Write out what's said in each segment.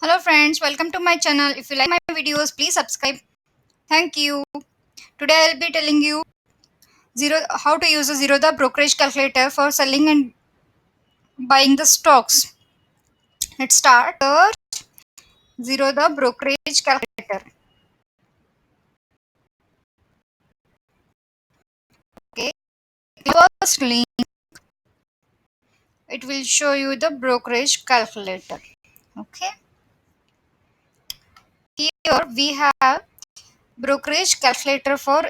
Hello friends, welcome to my channel. If you like my videos, please subscribe. Thank you. Today I'll be telling you how to use a Zerodha Brokerage calculator for selling and buying the stocks. Let's start. Zerodha Brokerage calculator. Okay. First link, it will show you the brokerage calculator. Okay. Here we have brokerage calculator for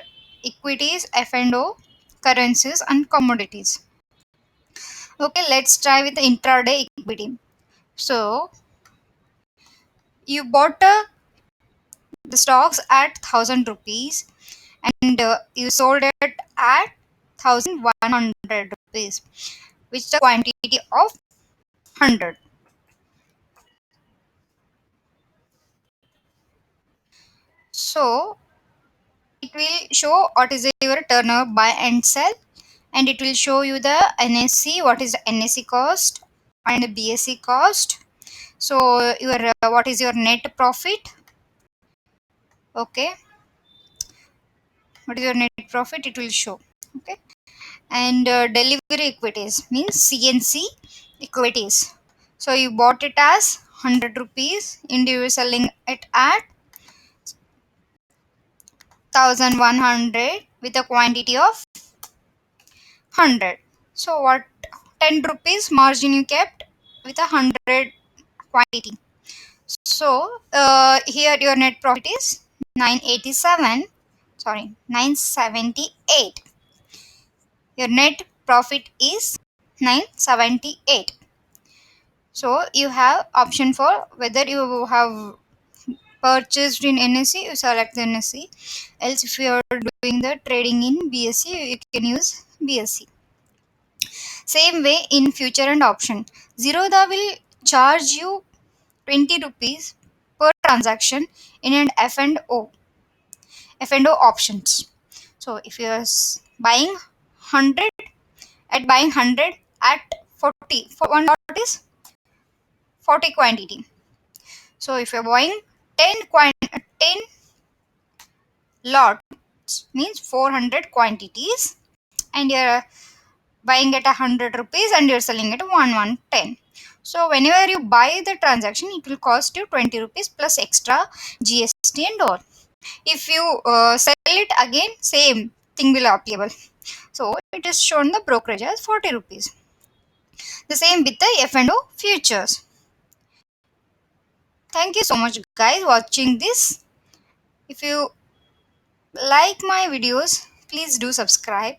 equities, F&O, currencies and commodities. Okay, let's try with the intraday equity. So you bought the stocks at 1,000 rupees and you sold it at 1,100 rupees, which is the quantity of 100. So it will show what is your turnover buy and sell, and it will show you the NSC, what is the NSC cost and the BSC cost. So your what is your net profit? Okay, what is your net profit? It will show. Okay, and delivery equities means CNC equities. So you bought it as 100 rupees and you were selling it at 1,100 with a quantity of 100. So what, 10 rupees margin you kept with a 100 quantity. So here your net profit is 987, sorry, 978. Your net profit is 978. So you have option for whether you have purchased in NSE, you select the NSE. Else if you are doing the trading in BSE, you can use BSE. Same way in future and option. Zerodha will charge you 20 rupees per transaction in an F&O options. So if you are buying 100 buying 100 at 40 for one lot is 40 quantity. So if you're buying 10 lots means 400 quantities, and you're buying at 100 rupees and you're selling at 1110. So whenever you buy the transaction, it will cost you 20 rupees plus extra GST and all. If you sell it again, same thing will applicable. So it is shown the brokerage as 40 rupees. The same with the F&O futures. Thank you so much guys watching this. If you like my videos, please do subscribe.